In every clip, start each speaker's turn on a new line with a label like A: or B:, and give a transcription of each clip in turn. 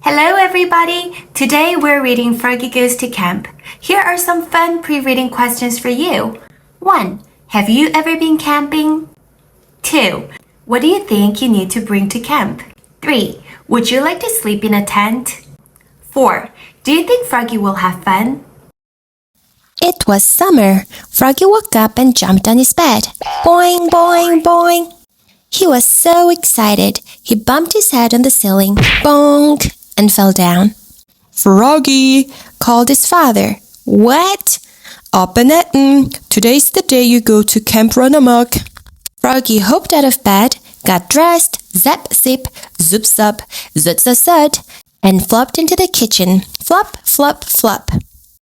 A: Hello everybody! Today we're reading Froggy Goes to Camp. Here are some fun pre-reading questions for you. 1. Have you ever been camping? 2. What do you think you need to bring to camp? 3. Would you like to sleep in a tent? 4. Do you think Froggy will have fun?
B: It was summer. Froggy woke up and jumped on his bed. Boing, boing, boing. He was so excited. He bumped his head on the ceiling. Bonk! And fell down.
C: Froggy,
B: called his father. What?
C: Up and at 'em. Today's the day you go to Camp Run Amok.
B: Froggy hopped out of bed, got dressed, zap zip, zoop zup, zut zut zut, and flopped into the kitchen. Flop, flop, flop.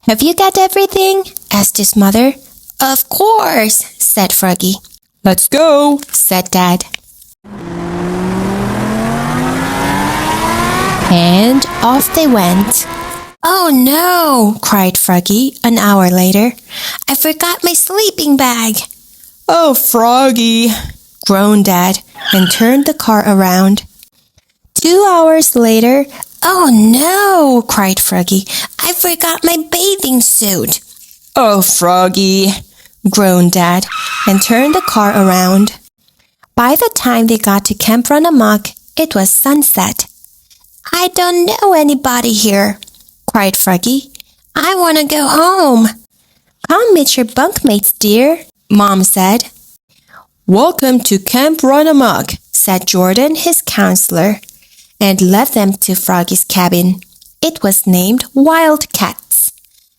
B: Have you got everything? Asked his mother. Of course, said Froggy.
C: Let's go,
B: said Dad. And off they went. Oh no, cried Froggy an hour later. I forgot my sleeping bag.
C: Oh, Froggy,
B: groaned Dad and turned the car around. 2 hours later, oh no, cried Froggy. I forgot my bathing suit.
C: Oh, Froggy,
B: groaned Dad and turned the car around. By the time they got to Camp Run Amok, it was sunset. I don't know anybody here, cried Froggy. I want to go home. Come meet your bunkmates, dear, Mom said.
C: Welcome to Camp Run Amok,
B: said Jordan, his counselor, and led them to Froggy's cabin. It was named Wildcats,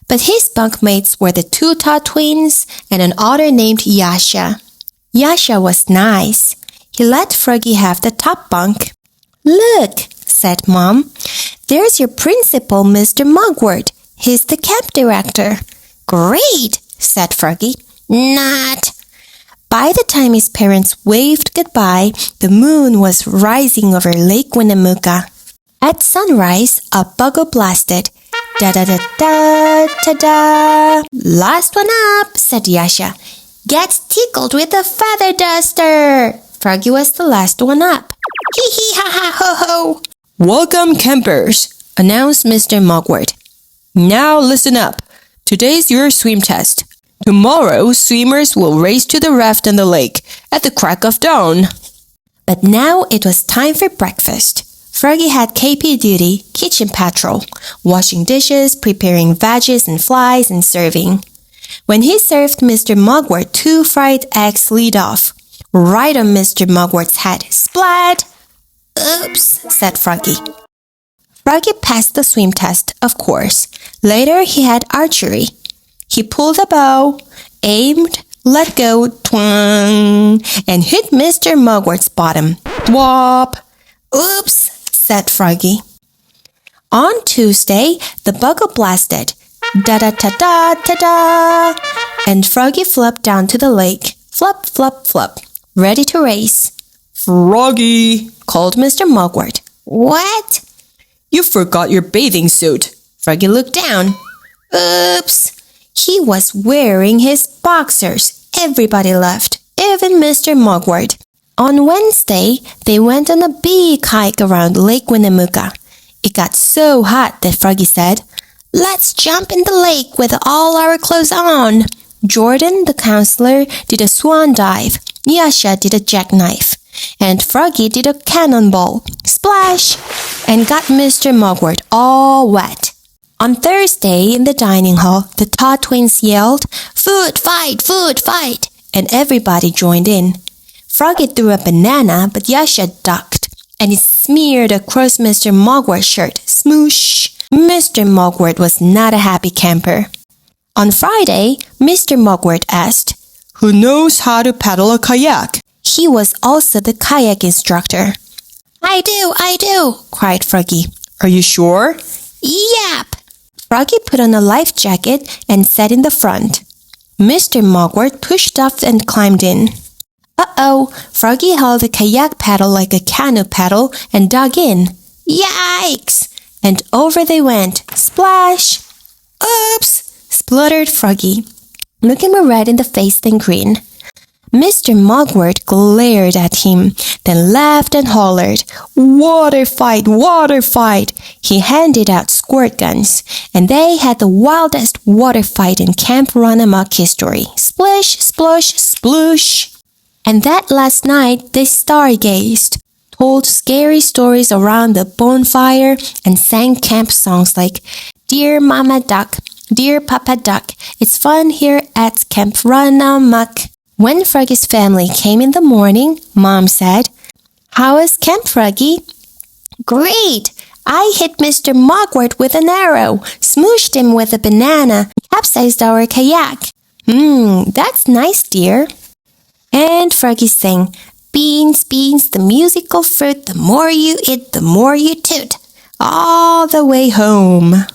B: but his bunkmates were the two Todd twins and an otter named Yasha. Yasha was nice. He let Froggy have the top bunk. Look, said Mom. There's your principal, Mr. Mugwort. He's the camp director. Great, said Froggy. Not. By the time his parents waved goodbye, the moon was rising over Lake Winnemucca. At sunrise, a bugle blasted. Da-da-da-da-da-da. Last one up, said Yasha. Gets tickled with a feather duster. Froggy was the last one up. Hee-hee-ha-ha-ho-ho.
C: Welcome, campers, announced Mr. Mugwort. Now listen up. Today's your swim test. Tomorrow, swimmers will race to the raft on the lake at the crack of dawn.
B: But now it was time for breakfast. Froggy had KP duty, kitchen patrol, washing dishes, preparing veggies and flies, and serving. When he served Mr. Mugwort 2 fried eggs slid off, right on Mr. Mugwort's head. Splat! Oops, said Froggy. Froggy passed the swim test, of course. Later he had archery. He pulled a bow, aimed, let go, twang, and hit Mr. Mugwort's bottom. Whop! Oops, said Froggy. On Tuesday, the bugle blasted. Da-da-da-da-da-da! And Froggy flopped down to the lake. Flop, flop, flop. Ready to race.
C: Froggy,
B: called Mr. Mugwort. What?
C: You forgot your bathing suit.
B: Froggy looked down. Oops. He was wearing his boxers. Everybody laughed, even Mr. Mugwort. On Wednesday, they went on a big hike around Lake Winnemucca. It got so hot that Froggy said, Let's jump in the lake with all our clothes on. Jordan, the counselor, did a swan dive. Yasha did a jackknife. And Froggy did a cannonball. Splash! And got Mr. Mugwort all wet. On Thursday, in the dining hall, the Todd twins yelled, Food fight! Food fight! And everybody joined in. Froggy threw a banana, but Yasha ducked, and it smeared across Mr. Mugwort's shirt. Smoosh! Mr. Mugwort was not a happy camper. On Friday, Mr. Mugwort asked,
C: Who knows how to paddle a kayak?
B: He was also the kayak instructor. I do, cried Froggy.
C: Are you sure?
B: Yep. Froggy put on a life jacket and sat in the front. Mr. Mugwort pushed off and climbed in. Uh-oh, Froggy held the kayak paddle like a canoe paddle and dug in. Yikes! And over they went. Splash! Oops! Spluttered Froggy, looking more red in the face than green. Mr. Mugwort glared at him, then laughed and hollered, "Water fight! Water fight!" He handed out squirt guns, and they had the wildest water fight in Camp Run Amok history. Splish, splosh, sploosh. And that last night they stargazed, told scary stories around the bonfire, and sang camp songs like Dear Mama Duck, Dear Papa Duck, it's fun here at Camp Run Amok. When Froggy's family came in the morning, Mom said, "How was Camp, Froggy?" "Great! I hit Mr. Mugwort with an arrow, smooshed him with a banana, capsized our kayak." That's nice, dear." And Froggy sang, "Beans, beans, the musical fruit, the more you eat, the more you toot, all the way home."